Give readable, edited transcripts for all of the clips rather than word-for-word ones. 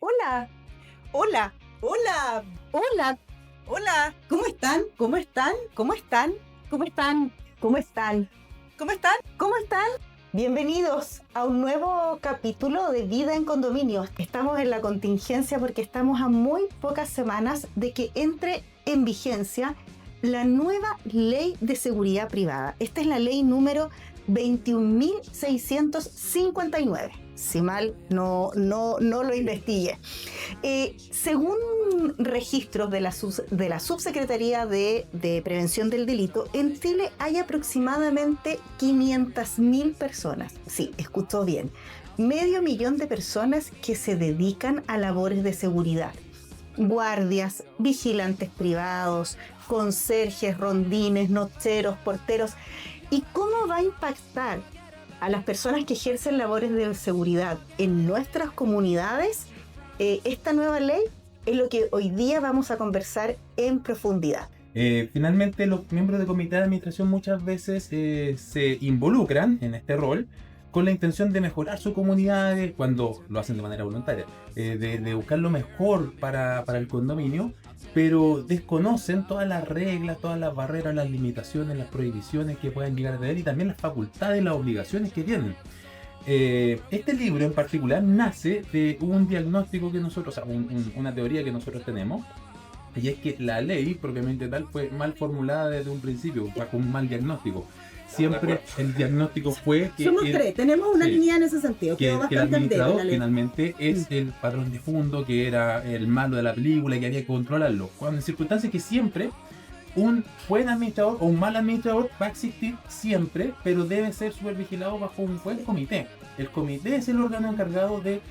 Hola, hola, hola, hola, hola. ¿Cómo están? ¿Cómo están? ¿Cómo están? ¿Cómo están? ¿Cómo están? ¿Cómo están? ¿Cómo están? Bienvenidos a un nuevo capítulo de Vida en Condominio. Estamos en la contingencia porque estamos a muy pocas semanas de que entre en vigencia la nueva Ley de Seguridad Privada. Esta es la ley número 21.659. Si mal no lo investigue. Según registros de la Subsecretaría de Prevención del Delito, en Chile hay aproximadamente 500.000 personas. Sí, escuchó bien. 500.000 de personas que se dedican a labores de seguridad. Guardias, vigilantes privados, conserjes, rondines, nocheros, porteros. ¿Y cómo va a impactar a las personas que ejercen labores de seguridad en nuestras comunidades? Esta nueva ley es lo que hoy día vamos a conversar en profundidad. Finalmente, los miembros del comité de administración muchas veces se involucran en este rol con la intención de mejorar su comunidad cuando lo hacen de manera voluntaria, de buscar lo mejor para el condominio, pero desconocen todas las reglas, todas las barreras, las limitaciones, las prohibiciones que pueden llegar a tener y también las facultades y las obligaciones que tienen. Este libro en particular nace de un diagnóstico que nosotros, o sea, una teoría que nosotros tenemos, y es que la ley propiamente tal fue mal formulada desde un principio, bajo un mal diagnóstico. Siempre el diagnóstico fue que... Somos tres, tenemos una línea en ese sentido. Que el administrador finalmente es el patrón de fondo, que era el malo de la película y que había que controlarlo. Cuando en circunstancias que siempre un buen administrador o un mal administrador va a existir siempre, pero debe ser supervigilado bajo un buen comité. El comité es el órgano encargado de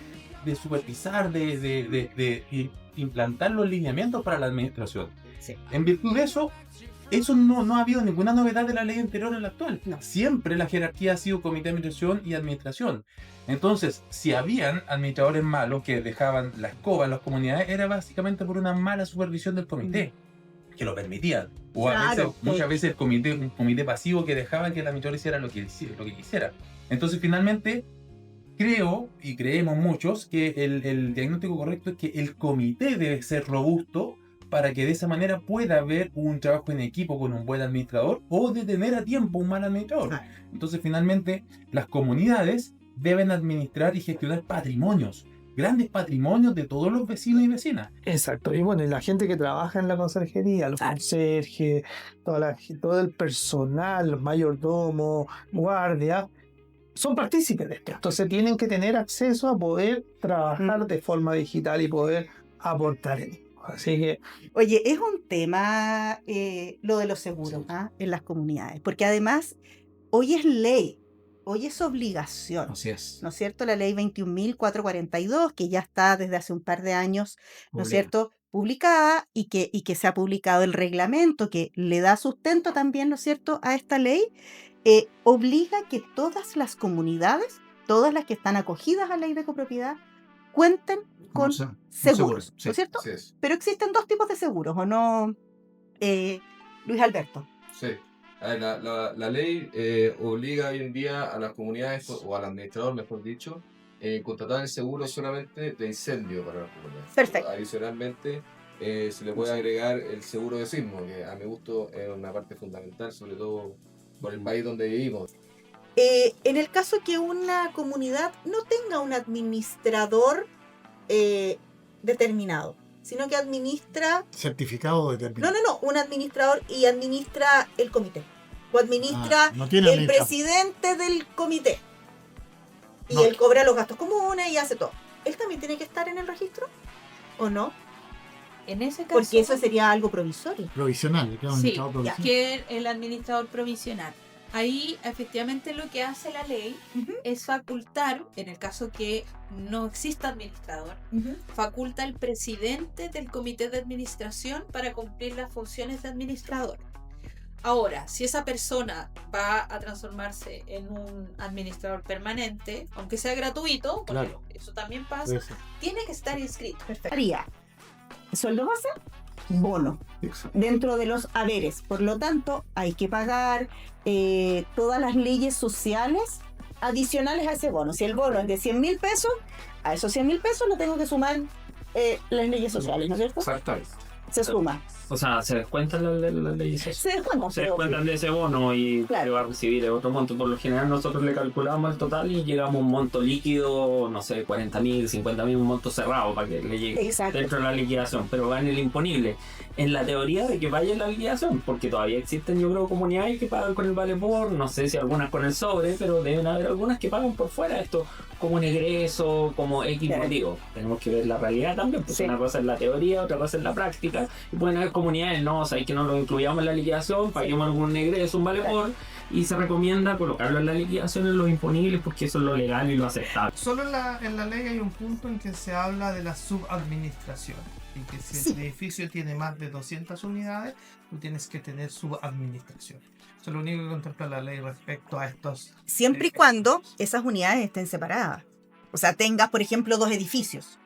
supervisar, de implantar los lineamientos para la administración. Sí. En virtud de eso no ha habido ninguna novedad de la ley anterior a la actual. No. Siempre la jerarquía ha sido comité de administración y administración. Entonces, si habían administradores malos que dejaban la escoba en las comunidades, era básicamente por una mala supervisión del comité, que lo permitían. O a veces, muchas veces un comité pasivo que dejaba que el administrador hiciera lo que quisiera. Entonces, finalmente, creo, y creemos muchos, que el diagnóstico correcto es que el comité debe ser robusto para que de esa manera pueda haber un trabajo en equipo con un buen administrador o detener a tiempo un mal administrador. Entonces, finalmente, las comunidades deben administrar y gestionar patrimonios, grandes patrimonios de todos los vecinos y vecinas. Exacto, y bueno, y la gente que trabaja en la conserjería, los conserjes, todo el personal, los mayordomos, guardias, son partícipes de esto. Entonces tienen que tener acceso a poder trabajar de forma digital y poder aportar en esto. Así que... Oye, es un tema lo de los seguros en las comunidades, porque además hoy es ley, hoy es obligación. Así es. ¿No es cierto? La ley 21.442, que ya está desde hace un par de años, ¿no es cierto?, publicada y que se ha publicado el reglamento que le da sustento también, ¿no es cierto?, a esta ley, obliga que todas las comunidades, todas las que están acogidas a la ley de copropiedad, cuenten con seguros, ¿no es cierto? Sí es. Pero existen dos tipos de seguros, ¿o no, Luis Alberto? Sí. A ver, la ley obliga hoy en día a las comunidades, o al administrador, mejor dicho, contratar el seguro solamente de incendio para las comunidades. Perfecto. Adicionalmente, se le puede agregar el seguro de sismo, que a mi gusto es una parte fundamental, sobre todo por el país donde vivimos. En el caso que una comunidad no tenga un administrador determinado, sino que administra... Certificado determinado. No, un administrador y administra el comité. O administra el presidente del comité. Y él cobra los gastos comunes y hace todo. ¿Él también tiene que estar en el registro? ¿O no? En ese caso... Porque eso sería algo provisorio. Provisional, claro, sí, provisional. que el administrador provisional. Ahí, efectivamente, lo que hace la ley es facultar, en el caso que no exista administrador, faculta al presidente del comité de administración para cumplir las funciones de administrador. Ahora, si esa persona va a transformarse en un administrador permanente, aunque sea gratuito, porque eso también pasa, tiene que estar inscrito. Perfecto. ¿Sueldo base? Bono. Dentro de los haberes. Por lo tanto, hay que pagar todas las leyes sociales adicionales a ese bono. Si el bono es de 100.000 pesos, a esos 100.000 pesos le tengo que sumar las leyes sociales, ¿no es cierto? Exactamente. Se suma. O sea, se descuentan las leyes sociales. Se descuentan. Se descuentan de ese bono y Claro. se va a recibir otro monto. Por lo general nosotros le calculamos el total y llegamos a un monto líquido, no sé, 40.000, 50.000, un monto cerrado para que le llegue Exacto. dentro de la liquidación, pero va en el imponible. En la teoría de que vaya en la liquidación, porque todavía existen, yo creo, comunidades que pagan con el vale por, no sé si algunas con el sobre, pero deben haber algunas que pagan por fuera esto, como un egreso, como X Claro. motivo. Tenemos que ver la realidad también, porque Sí. una cosa es la teoría, otra cosa es la práctica, y pueden haber comunidades, no, o sea, que no lo incluyamos en la liquidación, paguemos algún egreso, un vale por, y se recomienda colocarlo en la liquidación en los imponibles, porque eso es lo legal y lo aceptable. Solo en la ley hay un punto en que se habla de la subadministración. Y que si Sí. el edificio tiene más de 200 unidades, tú tienes que tener subadministración. Eso es lo único que contempla la ley respecto a estos. Siempre y cuando esas unidades estén separadas. O sea, tengas, por ejemplo, 2 edificios.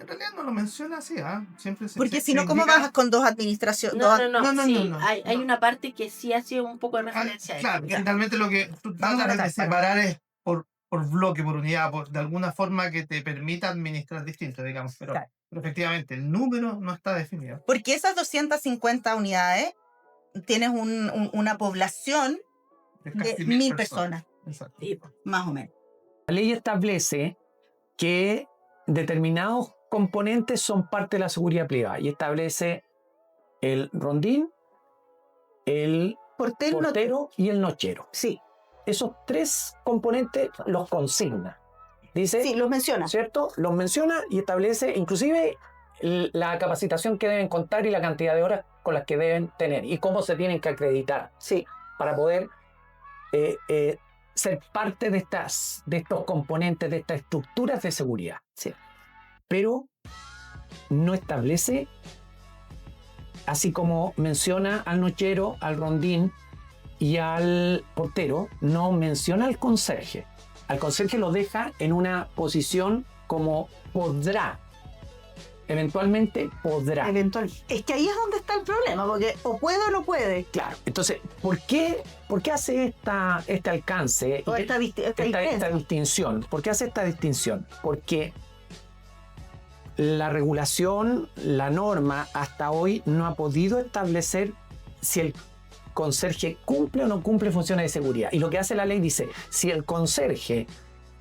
En realidad no lo menciona así, ¿ah? Siempre Porque se si no, ¿cómo indica- vas con 2 administraciones? No. Hay una parte que sí hace un poco de Ah, referencia a eso. claro, generalmente lo que tú Vamos a tratas de anotar, separar es por bloque, por unidad, de alguna forma que te permita administrar distinto, digamos. Pero, Claro. pero efectivamente, el número no está definido. Porque esas 250 unidades tienes una población Es de casi 1000 personas, Exacto. Sí, po. más o menos. La ley establece que determinados componentes son parte de la seguridad privada y establece el rondín, el Portero, portero y el nochero. sí, Esos 3 componentes los consigna. Dice, sí, los menciona. ¿cierto? Los menciona y establece inclusive la capacitación que deben contar y la cantidad de horas con las que deben tener y cómo se tienen que acreditar Sí, para poder ser parte de estos componentes, de estas estructuras de seguridad. Sí. Pero no establece, así como menciona al nochero, al rondín y al portero, no menciona al conserje. Al conserje lo deja en una posición como podrá. Eventualmente podrá. eventualmente. Es que ahí es donde está el problema, porque o puede o no puede. Claro. Entonces, ¿por qué hace este alcance? O esta esta distinción? ¿Por qué hace esta distinción? Porque la regulación, la norma, hasta hoy no ha podido establecer si el conserje cumple o no cumple funciones de seguridad. Y lo que hace la ley dice, si el conserje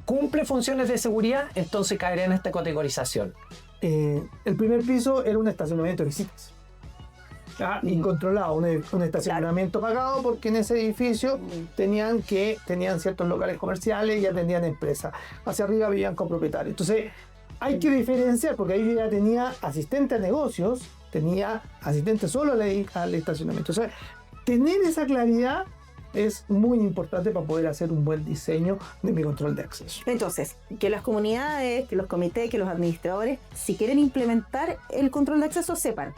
cumple funciones de seguridad, entonces caerá en esta categorización. El primer piso era un estacionamiento de visitas. Incontrolado, un estacionamiento pagado porque en ese edificio tenían ciertos locales comerciales y atendían empresas. Hacia arriba vivían con propietarios. Entonces hay que diferenciar porque ahí ya tenía asistente a negocios, tenía asistente solo al estacionamiento. O sea, tener esa claridad es muy importante para poder hacer un buen diseño de mi control de acceso. Entonces, que las comunidades, que los comités, que los administradores, si quieren implementar el control de acceso, sepan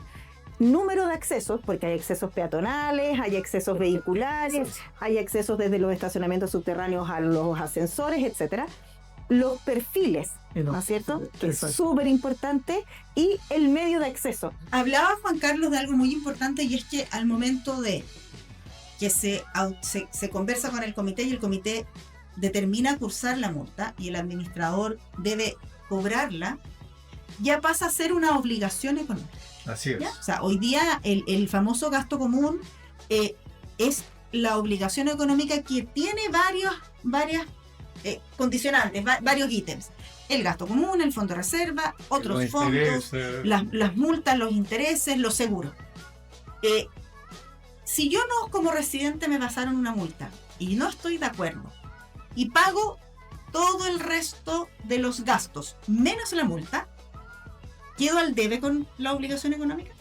número de accesos, porque hay accesos peatonales, hay accesos vehiculares, hay accesos desde los estacionamientos subterráneos a los ascensores, etcétera. Los perfiles, ¿no es cierto? Que es súper importante, y el medio de acceso. Hablaba Juan Carlos de algo muy importante, y es que al momento de que se conversa con el comité y el comité determina cursar la multa y el administrador debe cobrarla, ya pasa a ser una obligación económica. Así es. ¿Ya? O sea, hoy día el famoso gasto común es la obligación económica que tiene varias condicionantes, varios ítems. El gasto común, el fondo de reserva, otros Los fondos, intereses. las multas, los intereses, los seguros. Si yo no, como residente, me pasaron una multa y no estoy de acuerdo y pago todo el resto de los gastos menos la multa, ¿quedo al debe con la obligación económica?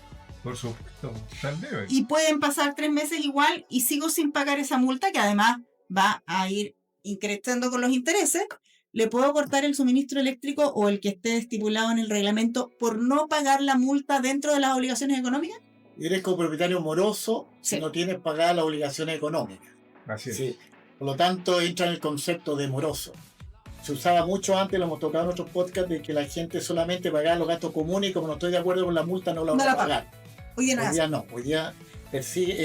Por supuesto, tal debe. Y pueden pasar 3 meses igual y sigo sin pagar esa multa, que además va a ir incrementando con los intereses. Le puedo cortar el suministro eléctrico o el que esté estipulado en el reglamento por no pagar la multa dentro de las obligaciones económicas. Eres copropietario moroso Sí. si no tienes pagadas las obligaciones económicas. Así es. Sí. Por lo tanto, entra en el concepto de moroso. Se usaba mucho antes, lo hemos tocado en otros podcasts, de que la gente solamente pagaba los gastos comunes y como no estoy de acuerdo con la multa no la voy a pagar. Hoy día no es Hoy así. día no. Hoy día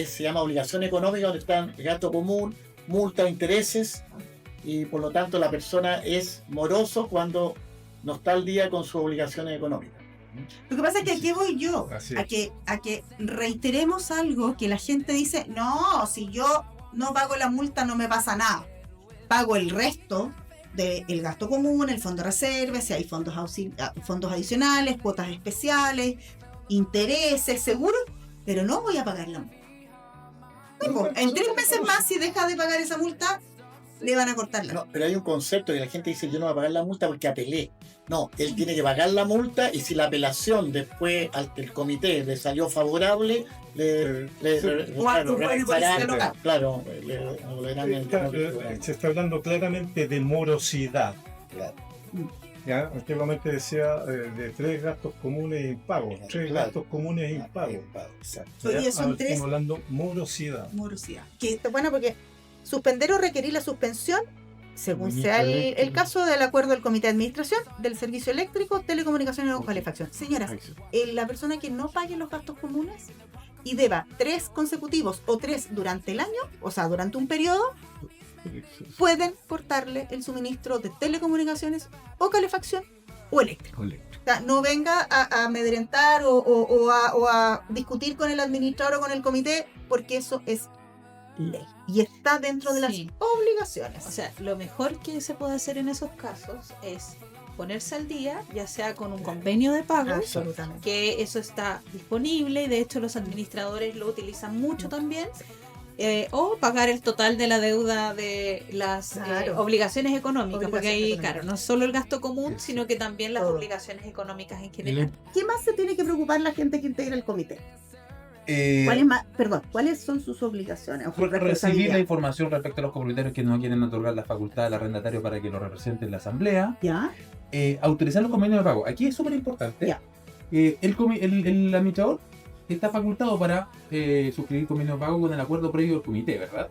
se llama obligación económica, donde están el gasto común, multa, intereses, y por lo tanto la persona es moroso cuando no está al día con sus obligaciones económicas. Lo que pasa es que aquí voy yo, Así a es. que reiteremos algo que la gente dice, no, si yo no pago la multa no me pasa nada. Pago el resto del gasto común, el fondo de reserva, si hay fondos adicionales, cuotas especiales, intereses, seguros, pero no voy a pagar la multa. No, pues, en 3 meses más, si deja de pagar esa multa, le van a cortar la No, pero hay un concepto que la gente dice, yo no voy a pagar la multa porque apelé. No, él tiene que pagar la multa y si la apelación después al que el comité le salió favorable, claro, le dan el... Se está hablando claramente de morosidad. Claro. ¿Ya? Antiguamente decía de 3 gastos comunes impagos. 3 Claro. gastos comunes impagos. Exacto. Hoy día son Ahora 3. estamos hablando morosidad. Morosidad. Que está bueno porque suspender o requerir la suspensión, según sea el caso del acuerdo del comité de administración del servicio eléctrico, telecomunicaciones o calefacción. Señoras, la persona que no pague los gastos comunes y deba 3 consecutivos o 3 durante el año, o sea, durante un periodo, pueden cortarle el suministro de telecomunicaciones o calefacción o eléctrico. O sea, no venga a amedrentar o a discutir con el administrador o con el comité, porque eso es ley y está dentro de las Sí. obligaciones. O sea, lo mejor que se puede hacer en esos casos es ponerse al día, ya sea con un convenio de pago, Absolutamente. que eso está disponible y de hecho los administradores lo utilizan mucho también, o pagar el total de la deuda de las Claro. obligaciones económicas, porque ahí, Obligaciones claro, no es solo el gasto común, Sí, sino que también las Todo. obligaciones económicas en general. ¿Qué más se tiene que preocupar la gente que integra el comité? Eh, ¿Cuáles son sus obligaciones o sus Recibir la responsabilidades? información respecto a los copropietarios que no quieren otorgar la facultad al arrendatario para que lo represente en la asamblea. ¿Ya? Autorizar los convenios de pago. Aquí es súper importante. Ya. El administrador está facultado para suscribir convenios de pago con el acuerdo previo del comité, ¿verdad?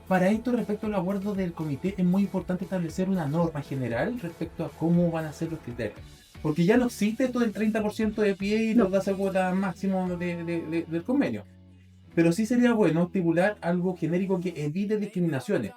Para esto, respecto al acuerdo del comité, es muy importante establecer una norma general respecto a cómo van a ser los criterios. Porque ya no existe todo el 30% de pie y No. nos da esa cuota máximo del convenio. Pero sí sería bueno estipular algo genérico que evite discriminaciones.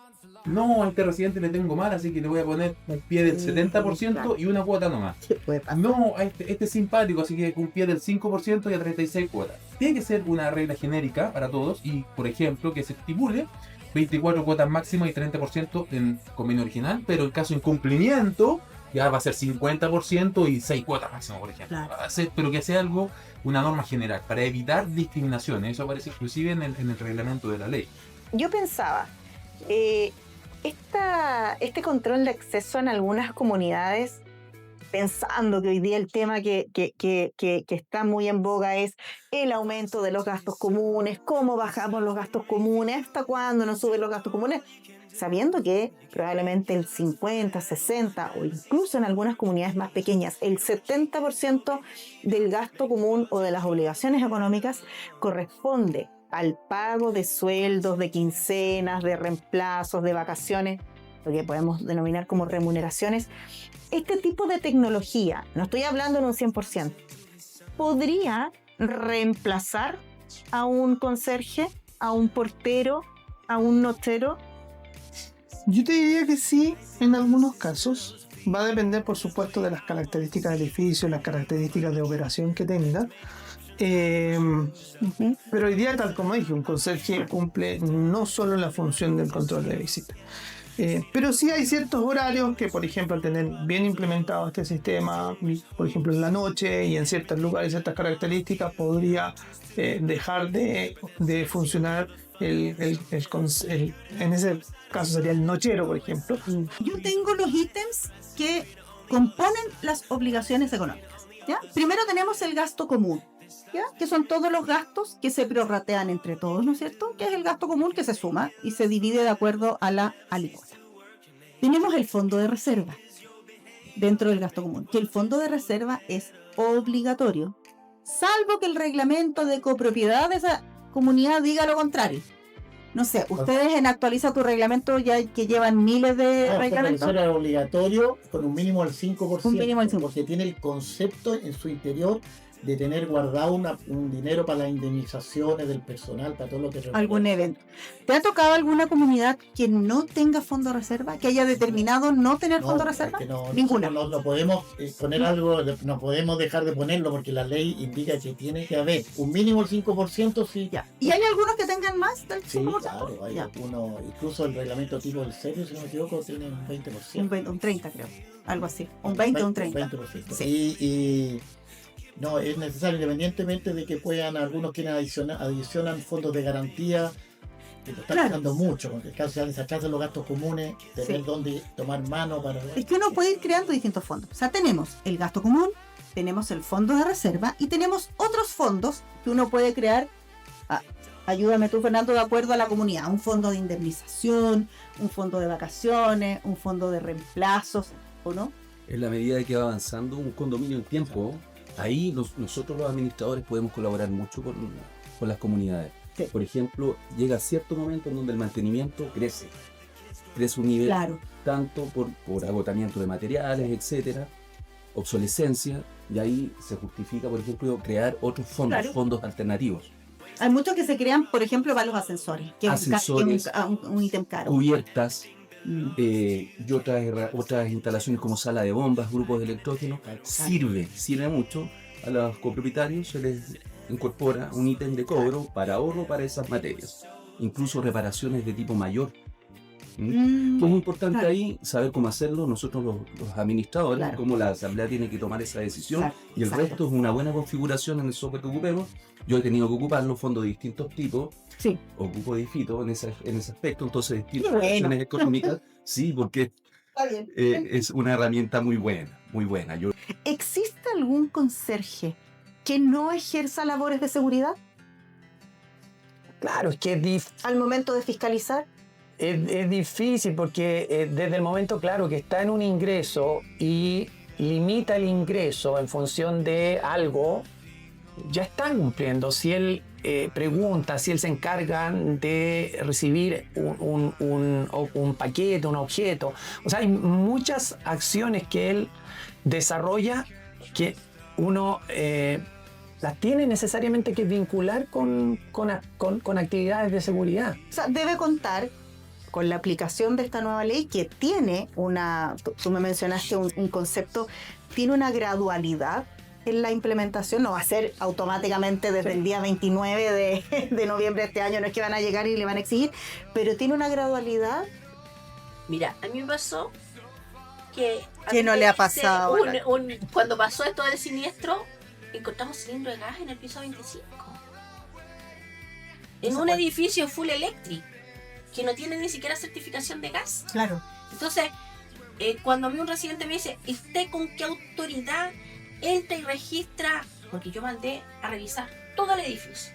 No, a este residente le tengo mal, así que le voy a poner un pie del 70% y una cuota nomás. ¿Qué puede pasar? No, a este es simpático, así que un pie del 5% y a 36 cuotas. Tiene que ser una regla genérica para todos y, por ejemplo, que se estipule 24 cuotas máximas y 30% en convenio original, pero en caso de incumplimiento ya va a ser 50% y 6 cuotas máximas, por ejemplo. Claro. Pero que sea algo, una norma general, para evitar discriminaciones. Eso aparece inclusive en el reglamento de la ley. Yo pensaba, este control de acceso en algunas comunidades, pensando que hoy día el tema que está muy en boga es el aumento de los gastos comunes, cómo bajamos los gastos comunes, hasta cuándo nos suben los gastos comunes, sabiendo que probablemente el 50, 60 o incluso en algunas comunidades más pequeñas, el 70% del gasto común o de las obligaciones económicas corresponde al pago de sueldos, de quincenas, de reemplazos, de vacaciones, lo que podemos denominar como remuneraciones. Este tipo de tecnología, no estoy hablando en un 100%, podría reemplazar a un conserje, a un portero, a un notero. Yo te diría que sí, en algunos casos. Va a depender, por supuesto, de las características del edificio, las características de operación que tenga. Pero hoy día, tal como dije, un conserje cumple no solo la función del control de visita. Pero sí hay ciertos horarios que, por ejemplo, al tener bien implementado este sistema, por ejemplo en la noche y en ciertos lugares, ciertas características, podría dejar de funcionar en ese caso sería el nochero, por ejemplo. Yo tengo los ítems que componen las obligaciones económicas, ¿ya? Primero tenemos el gasto común, ¿ya? Que son todos los gastos que se prorratean entre todos, ¿no es cierto? Que es el gasto común que se suma y se divide de acuerdo a la alícuota. Tenemos el fondo de reserva dentro del gasto común, que el fondo de reserva es obligatorio, salvo que el reglamento de copropiedad de esa comunidad diga lo contrario. No sé, ustedes en Actualiza tu reglamento ya que llevan miles de reglamentos. Eso es obligatorio con un mínimo del 5%, Un mínimo del 5%. porque tiene el concepto en su interior de tener guardado un dinero para las indemnizaciones del personal, para todo lo que algún evento. ¿Te ha tocado alguna comunidad que no tenga fondo de reserva? ¿Que haya determinado no tener fondo de reserva? Ninguna. No podemos poner algo, no podemos dejar de ponerlo porque la ley indica que tiene que haber un mínimo del 5%. Sí. Ya. ¿Y hay algunos que tengan más del 5%? Sí, claro, hay algunos, incluso el reglamento tipo del serio, si no me equivoco, tiene un 20%. Un 30 creo, algo así. Un 20 o un 30. 20%. Sí. Y no, es necesario, independientemente de que puedan, algunos quienes adicionan fondos de garantía, que lo están usando mucho, porque se sacan los gastos comunes, tener dónde tomar mano para... Es que uno puede ir creando distintos fondos. O sea, tenemos el gasto común, tenemos el fondo de reserva y tenemos otros fondos que uno puede crear. Ayúdame tú, Fernando, de acuerdo a la comunidad. Un fondo de indemnización, un fondo de vacaciones, un fondo de reemplazos, ¿o no? En la medida de que va avanzando un condominio en tiempo, ahí nosotros los administradores podemos colaborar mucho con las comunidades. Sí. Por ejemplo, llega cierto momento en donde el mantenimiento crece un nivel, tanto por agotamiento de materiales, etcétera, obsolescencia, y ahí se justifica, por ejemplo, crear otros fondos alternativos. Hay muchos que se crean, por ejemplo, para los ascensores, que es un ítem caro. Cubiertas, y otras instalaciones como sala de bombas, grupos de electrógeno, sirve mucho. A los copropietarios se les incorpora un ítem de cobro para ahorro para esas materias, incluso reparaciones de tipo mayor. Que es importante ahí saber cómo hacerlo nosotros los administradores, cómo la asamblea tiene que tomar esa decisión, y el resto es una buena configuración en el software que ocupemos. Yo he tenido que ocupar los fondos de distintos tipos, ocupo Edifito en ese aspecto, entonces distintas opciones económicas, porque es una herramienta muy buena, muy buena. ¿Existe algún conserje que no ejerza labores de seguridad? Claro, es que al momento de fiscalizar. Es difícil porque desde el momento, claro, que está en un ingreso y limita el ingreso en función de algo, ya están cumpliendo. Si él pregunta, si él se encarga de recibir un paquete, un objeto. O sea, hay muchas acciones que él desarrolla que uno las tiene necesariamente que vincular con actividades de seguridad. O sea, debe contar con la aplicación de esta nueva ley que tiene tú me mencionaste un concepto, tiene una gradualidad en la implementación, no va a ser automáticamente desde el día 29 de noviembre de este año, no es que van a llegar y le van a exigir, pero tiene una gradualidad. Mira, a mí me pasó que... ¿Qué no le ha pasado? Cuando pasó esto del siniestro, encontramos cilindro de gas en el piso 25. En un edificio full electric, que no tiene ni siquiera certificación de gas. Claro. Entonces, cuando a mí un residente me dice, ¿usted con qué autoridad entra y registra? Porque yo mandé a revisar todo el edificio.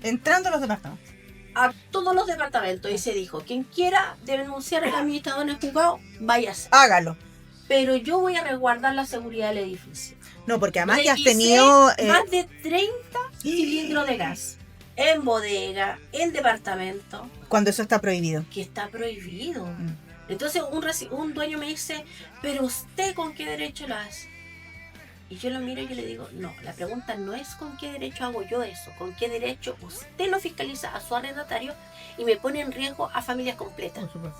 Entrando a los departamentos. A todos los departamentos. Y se dijo, quien quiera denunciar al administrador en el juzgado, váyase. Hágalo. Pero yo voy a resguardar la seguridad del edificio. No, porque además ya has tenido... más de 30 cilindros de gas. En bodega, en departamento. Cuando eso está prohibido. Que está prohibido. Entonces un dueño me dice, ¿pero usted con qué derecho lo hace? Y yo lo miro y yo le digo, no, la pregunta no es con qué derecho hago yo eso, con qué derecho usted lo fiscaliza a su arrendatario y me pone en riesgo a familias completas. Por supuesto.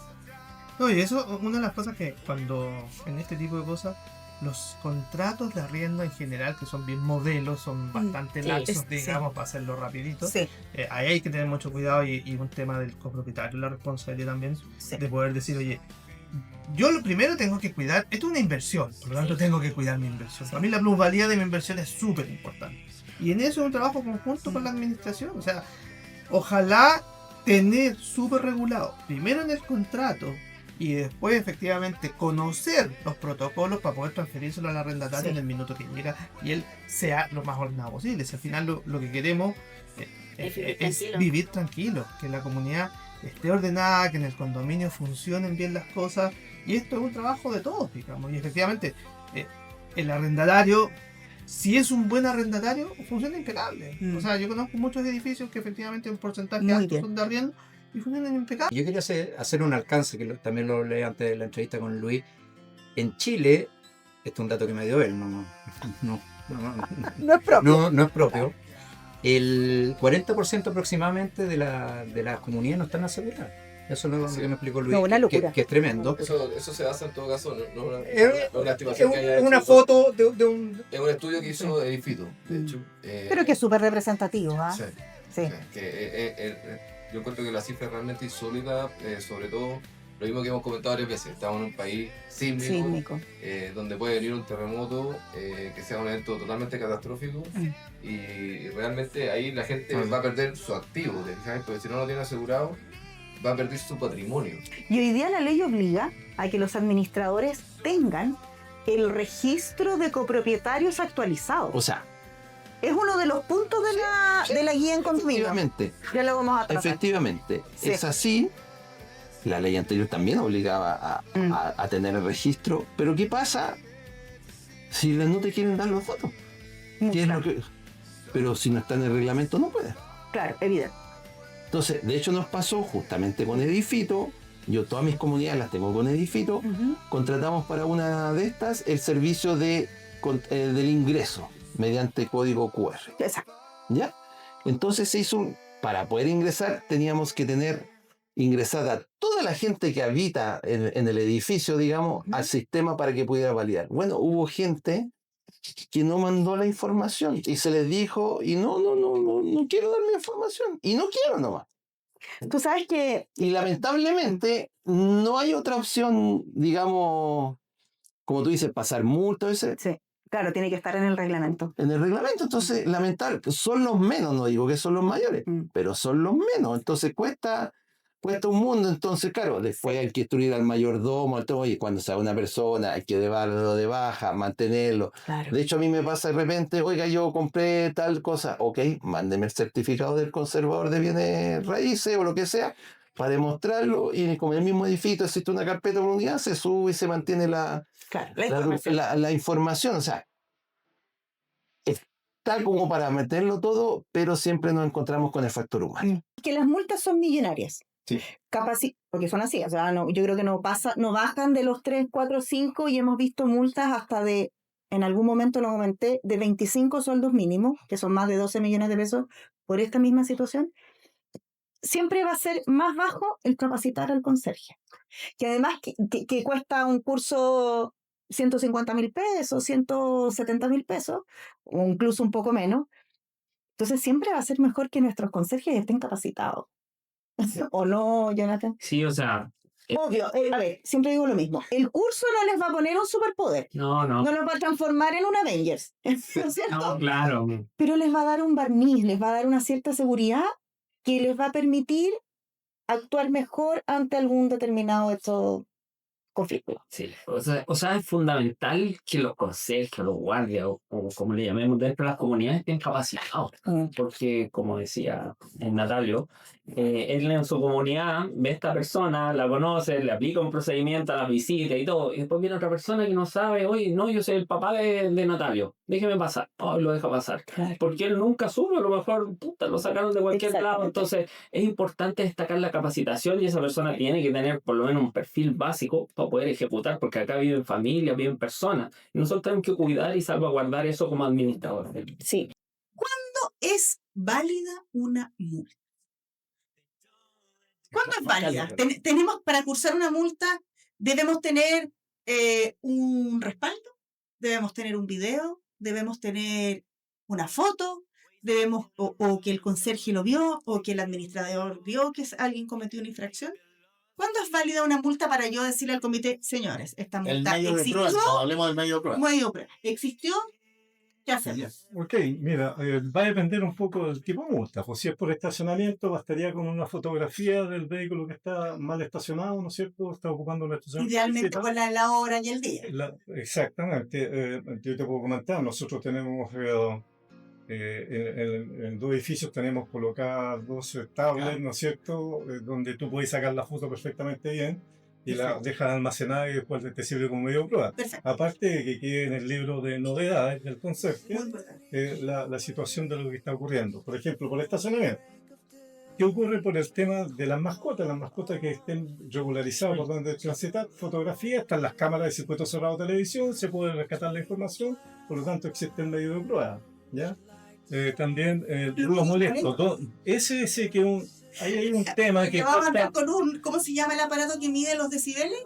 No, y eso es una de las cosas que cuando en este tipo de cosas, los contratos de arriendo en general, que son bien modelos, son bastante laxos, digamos, para hacerlo rapidito. Sí. Ahí hay que tener mucho cuidado y un tema del copropietario, la responsabilidad también de poder decir, oye, yo lo primero tengo que cuidar, esto es una inversión, por lo tanto tengo que cuidar mi inversión. Para mí la plusvalía de mi inversión es súper importante. Y en eso es un trabajo conjunto con la administración. O sea, ojalá tener súper regulado, primero en el contrato, y después efectivamente conocer los protocolos para poder transferírselo al arrendatario en el minuto que llega y él sea lo más ordenado posible. Si al final lo que queremos es vivir tranquilo, que la comunidad esté ordenada, que en el condominio funcionen bien las cosas, y esto es un trabajo de todos, digamos, y efectivamente el arrendatario, si es un buen arrendatario, funciona impecable. O sea, yo conozco muchos edificios que efectivamente un porcentaje alto son de arriendo y funcionan impecable. Yo quería hacer un alcance, que también lo leí antes de la entrevista con Luis. En Chile, esto es un dato que me dio él, no No es propio. No es propio. El 40% aproximadamente de las comunidades no están aseguradas. Eso es lo que me explicó Luis, No, una locura. que es tremendo. Eso se basa en todo caso, no una Es estimación que haya una hecho. foto de un... Es un estudio que hizo Edifito, de hecho. Pero que es súper representativo, ¿ah? Sí. Sí. O sea, yo encuentro que la cifra es realmente insólita, sobre todo lo mismo que hemos comentado varias veces. Estamos en un país sísmico. Donde puede venir un terremoto que sea un evento totalmente catastrófico y realmente ahí la gente va a perder su activo, ¿sabes? Porque si no lo tiene asegurado, va a perder su patrimonio. Y hoy día la ley obliga a que los administradores tengan el registro de copropietarios actualizado. O sea, es uno de los puntos de la guía en condominio. efectivamente, Ya lo vamos a tratar. efectivamente, Sí. es así. La ley anterior también obligaba a tener el registro, pero ¿qué pasa si no te quieren dar los datos? ¿Qué es lo que... Pero si no está en el reglamento no puede. Claro, evidente. Entonces, de hecho nos pasó justamente con Edifito. Yo todas mis comunidades las tengo con Edifito. Contratamos para una de estas el servicio del ingreso mediante código QR. Exacto. ¿Ya? Entonces se hizo para poder ingresar teníamos que tener ingresada toda la gente que habita en el edificio, digamos, al sistema para que pudiera validar. Bueno, hubo gente que no mandó la información y se les dijo, y no quiero dar mi información, y no quiero nomás. Tú sabes que... Y lamentablemente no hay otra opción, digamos, como tú dices, pasar multa, ese. Sí, claro, tiene que estar en el reglamento. En el reglamento, entonces, lamentable, son los menos, no digo que son los mayores, pero son los menos, entonces cuesta un mundo, entonces claro, después hay que instruir al mayordomo, y cuando sea una persona hay que darlo de baja, mantenerlo. Claro. De hecho a mí me pasa de repente, oiga, yo compré tal cosa, ok, mándeme el certificado del conservador de bienes raíces o lo que sea, para demostrarlo, y como en el mismo edificio existe una carpeta de unidad, se sube y se mantiene la información, o sea, está como para meterlo todo, pero siempre nos encontramos con el factor humano. Que las multas son millonarias. Sí. Porque son así, o sea, yo creo que no bajan de los 3, 4, 5 y hemos visto multas hasta en algún momento lo comenté, de 25 sueldos mínimos, que son más de 12 millones de pesos por esta misma situación. Siempre va a ser más bajo el capacitar al conserje, que además que cuesta un curso 150.000 pesos, 170.000 pesos, o incluso un poco menos. Entonces siempre va a ser mejor que nuestros conserjes estén capacitados. ¿O no, Jonathan? Sí, o sea... Obvio, a ver, siempre digo lo mismo. El curso no les va a poner un superpoder. No. No los va a transformar en un Avengers, ¿no es cierto? No, claro. Pero les va a dar un barniz, les va a dar una cierta seguridad que les va a permitir actuar mejor ante algún determinado hecho conflicto. Sí, o sea, es fundamental que los conserjes, los guardias, o como le llamemos dentro de las comunidades, estén capacitados. Porque, como decía Natalio, él en su comunidad ve a esta persona, la conoce, le aplica un procedimiento a la visita y todo, y después viene otra persona que no sabe, oye, no, yo soy el papá de Natalio, déjeme pasar. Oh, lo deja pasar. Claro. Porque él nunca sube, a lo mejor, lo sacaron de cualquier lado. Entonces, es importante destacar la capacitación y esa persona tiene que tener por lo menos un perfil básico para poder ejecutar, porque acá viven familias, viven personas, y nosotros tenemos que cuidar y salvaguardar eso como administradores. Sí. ¿Cuándo es válida una multa? ¿Cuándo es válida? Tenemos para cursar una multa, debemos tener un respaldo, debemos tener un video, debemos tener una foto, debemos o que el conserje lo vio, o que el administrador vio que alguien cometió una infracción. ¿Cuándo es válida una multa para yo decirle al comité, señores, esta multa existió? Hablemos del medio de prueba. Medio prueba. ¿Existió? ¿Qué hacemos? Ok, mira, va a depender un poco del tipo de multa. Pues si es por estacionamiento, bastaría con una fotografía del vehículo que está mal estacionado, ¿no es cierto? Está ocupando la estación. Idealmente con la hora y el día. Exactamente. Yo te puedo comentar, nosotros tenemos... en dos edificios tenemos colocadas 2 tablets, ¿no es cierto? Donde tú puedes sacar la foto perfectamente bien y la dejas almacenada y después te sirve como medio de prueba. Aparte de que quede en el libro de novedades del conserje la situación de lo que está ocurriendo. Por ejemplo, por estacionamiento. ¿Qué ocurre por el tema de las mascotas? Las mascotas que estén regularizadas por donde transitar, fotografía, están las cámaras de circuito cerrado de televisión, se puede rescatar la información, por lo tanto existe el medio de prueba, ¿ya? También ruidos molestos. Ese que ahí hay un tema que... Vamos a hablar con ¿cómo se llama el aparato que mide los decibeles?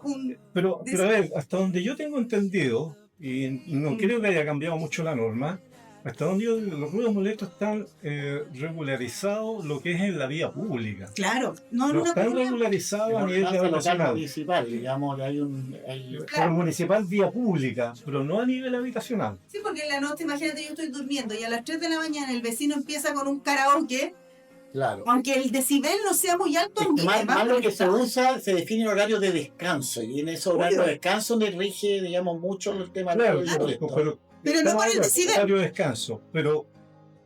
Pero a ver, hasta donde yo tengo entendido, y no creo que haya cambiado mucho la norma, hasta donde los ruidos molestos están regularizados lo que es en la vía pública. Claro, no están regularizados a nivel local municipal, digamos, Pero municipal vía pública, pero no a nivel habitacional. Sí, porque en la noche, imagínate, yo estoy durmiendo y a las 3 de la mañana el vecino empieza con un karaoke. Claro. Aunque el decibel no sea muy alto, más lo que se usa, se define horario de descanso, y en ese horario de descanso le rige, digamos, mucho el tema claro, de pero no por el decibel. Horario de descanso, pero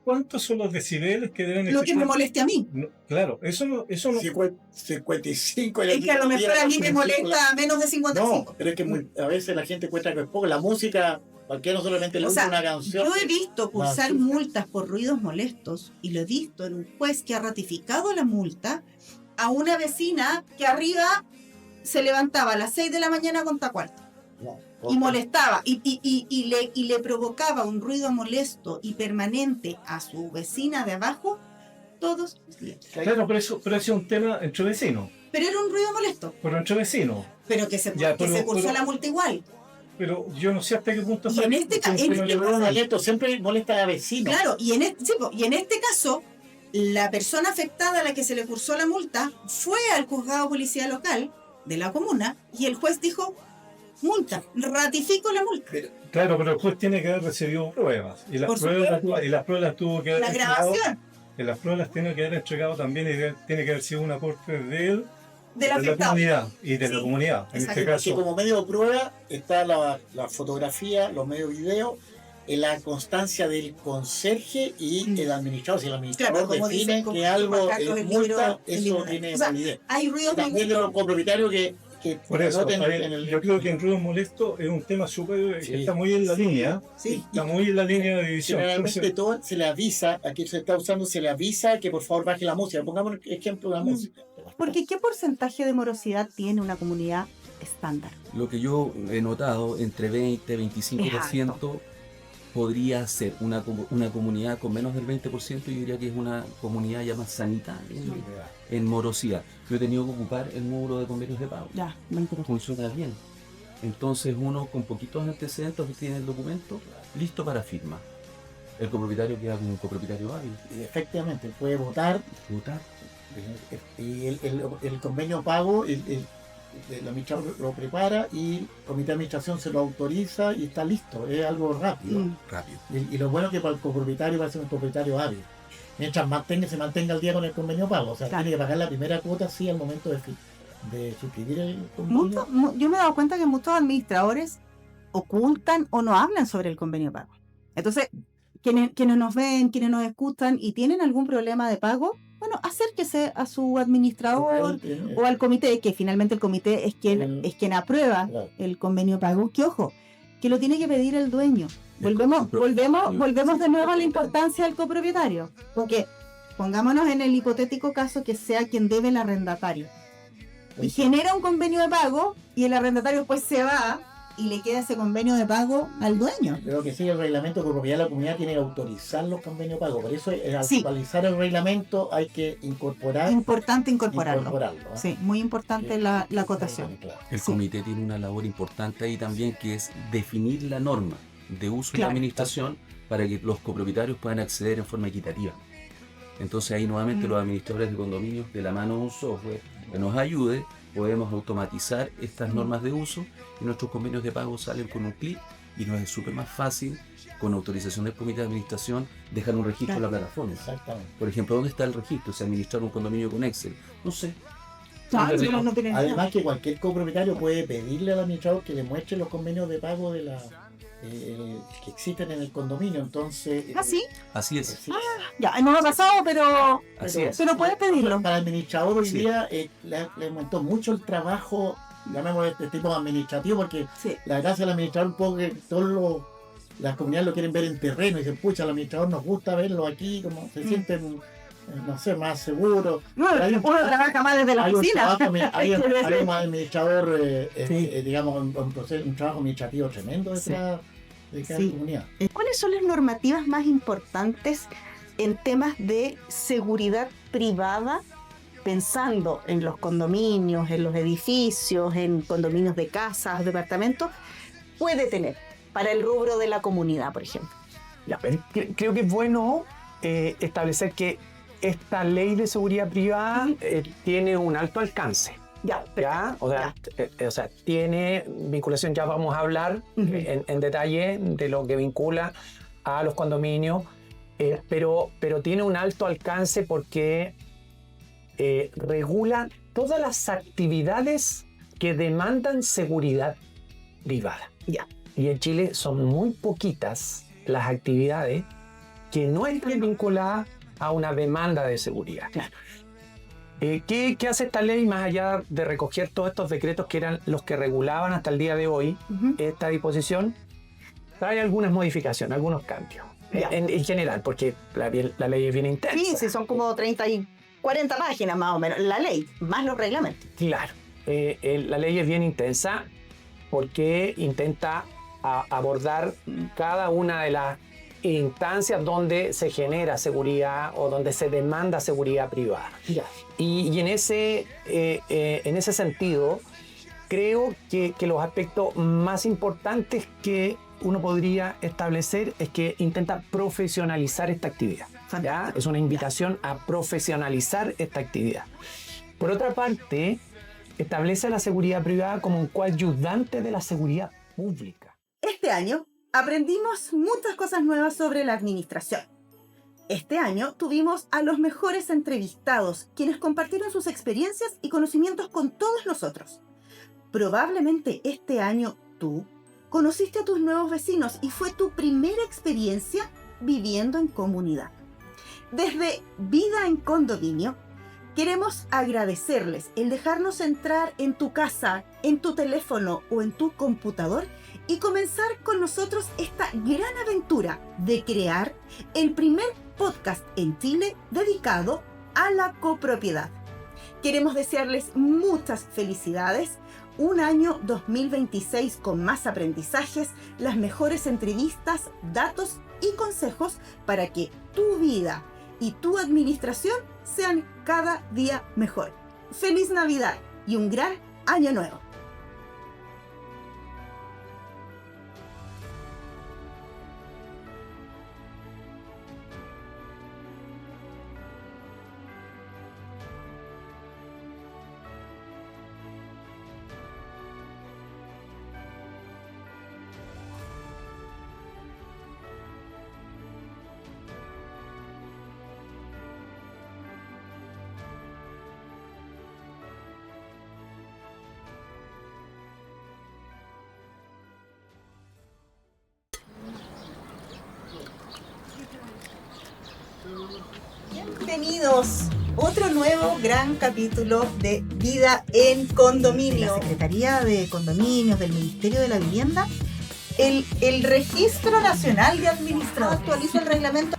¿cuántos son los decibeles que deben existir? Lo que me moleste a mí. No, claro, eso no... 55. Es que a lo mejor a mí me molesta a menos de 55. No, pero es que a veces la gente encuentra que es poco. La música, cualquiera no solamente le gusta una canción. Yo he visto cursar multas por ruidos molestos, y lo he visto en un juez que ha ratificado la multa a una vecina que arriba se levantaba a las 6 de la mañana con tacuarto. Y molestaba y le provocaba un ruido molesto y permanente a su vecina de abajo todos los días. Claro, pero eso es un tema entre vecinos. Pero era un ruido molesto. Pero entre vecinos. Pero que se cursó la multa igual. Pero yo no sé hasta qué punto... Y en este caso... siempre molesta a vecinos. Claro, y en este caso, la persona afectada a la que se le cursó la multa fue al juzgado de policía local de la comuna y el juez dijo... multa, ratifico la multa. Claro, pero el juez tiene que haber recibido pruebas. Y las pruebas tuvo que haber la grabación. Y las pruebas tiene que haber entregado también y tiene que haber sido un aporte de la afectado. Comunidad y de la comunidad. En este caso. Que como medio de prueba está la fotografía, los medios video, la constancia del conserje y el administrador. Si el administrador define que algo es multa, eso tiene validez. Hay ruidos también de los copropietarios que por eso, yo creo que en ruidos molestos es un tema súper que está muy en la línea. Está muy en la línea de división. Generalmente todo se le avisa, aquí se está usando, se le avisa que por favor baje la música. Pongamos ejemplo de la música. Porque ¿qué porcentaje de morosidad tiene una comunidad estándar? Lo que yo he notado, entre 20 y 25% podría ser una comunidad con menos del 20%, yo diría que es una comunidad ya más sanita en morosidad. Yo he tenido que ocupar el módulo de convenios de pago. Funciona bien. Entonces uno con poquitos antecedentes tiene el documento listo para firma. El copropietario queda como un copropietario hábil. Efectivamente, puede votar. Y el convenio pago, el administrador lo prepara y el comité de administración se lo autoriza y está listo. Es algo rápido. Y lo bueno es que para el copropietario va a ser un copropietario hábil. Mientras se mantenga al día con el convenio pago. O sea, tiene que pagar la primera cuota sí al momento de suscribir el convenio. Yo me he dado cuenta que muchos administradores ocultan o no hablan sobre el convenio pago. Entonces, quienes nos ven, quienes nos escuchan y tienen algún problema de pago, bueno, acérquese a su administrador o al comité, que finalmente el comité es quien aprueba el convenio pago, que ojo, que lo tiene que pedir el dueño. Volvemos de nuevo a la importancia del copropietario, porque pongámonos en el hipotético caso que sea quien debe el arrendatario y genera un convenio de pago y el arrendatario después se va y le queda ese convenio de pago al dueño. Creo que sí, el reglamento de propiedad de la comunidad tiene que autorizar los convenios de pago. Por eso, al actualizar el reglamento, hay que incorporar. Importante incorporarlo. Sí, muy importante la acotación. El comité tiene una labor importante ahí también, que es definir la norma de uso y administración para que los copropietarios puedan acceder en forma equitativa. Entonces ahí nuevamente los administradores de condominios, de la mano de un software que nos ayude, podemos automatizar estas normas de uso y nuestros convenios de pago salen con un clic y nos es súper más fácil, con autorización del comité de administración, dejar un registro en la plataforma. Exactamente. Por ejemplo, ¿dónde está el registro? ¿Se administrar un condominio con Excel? No sé. Además que cualquier copropietario puede pedirle al administrador que le muestre los convenios de pago de que existen en el condominio, entonces... ¿Ah, sí? Así es. Ya, no lo ha pasado, pero puedes pedirlo. Para el administrador hoy día le aumentó mucho el trabajo, llamémoslo de tipo administrativo, porque la gracia del administrador un poco que las comunidades lo quieren ver en terreno y dicen, pucha, al administrador nos gusta verlo aquí, como se sienten no sé, más seguro. Uno trabaja más desde la oficina. Hay un administrador, digamos, un trabajo administrativo tremendo detrás de cada comunidad. ¿Cuáles son las normativas más importantes en temas de seguridad privada, pensando en los condominios, en los edificios, en condominios de casas, departamentos, puede tener para el rubro de la comunidad, por ejemplo? Ya, creo que es bueno establecer que esta ley de seguridad privada tiene un alto alcance. O sea, tiene vinculación, ya vamos a hablar en detalle de lo que vincula a los condominios, pero tiene un alto alcance porque regula todas las actividades que demandan seguridad privada. Y en Chile son muy poquitas las actividades que no están vinculadas a una demanda de seguridad. ¿Qué hace esta ley más allá de recoger todos estos decretos que eran los que regulaban hasta el día de hoy esta disposición? Trae algunas modificaciones, algunos cambios. En general, porque la ley es bien intensa. Sí, son como 30 y 40 páginas más o menos, la ley, más los reglamentos. Claro, la ley es bien intensa porque intenta abordar cada una de las instancias donde se genera seguridad o donde se demanda seguridad privada. Y en ese sentido, creo que los aspectos más importantes que uno podría establecer es que intenta profesionalizar esta actividad. ¿Ya? Es una invitación a profesionalizar esta actividad. Por otra parte, establece a la seguridad privada como un coayudante de la seguridad pública. Este año aprendimos muchas cosas nuevas sobre la administración. Este año tuvimos a los mejores entrevistados, quienes compartieron sus experiencias y conocimientos con todos nosotros. Probablemente este año tú conociste a tus nuevos vecinos y fue tu primera experiencia viviendo en comunidad. Desde Vida en Condominio, queremos agradecerles el dejarnos entrar en tu casa, en tu teléfono o en tu computador y comenzar con nosotros esta gran aventura de crear el primer podcast en Chile dedicado a la copropiedad. Queremos desearles muchas felicidades, un año 2026 con más aprendizajes, las mejores entrevistas, datos y consejos para que tu vida y tu administración sean cada día mejor. ¡Feliz Navidad y un gran año nuevo! Bienvenidos, otro nuevo gran capítulo de Vida en Condominio. La Secretaría de Condominios del Ministerio de la Vivienda, el Registro Nacional de Administradores actualizó el reglamento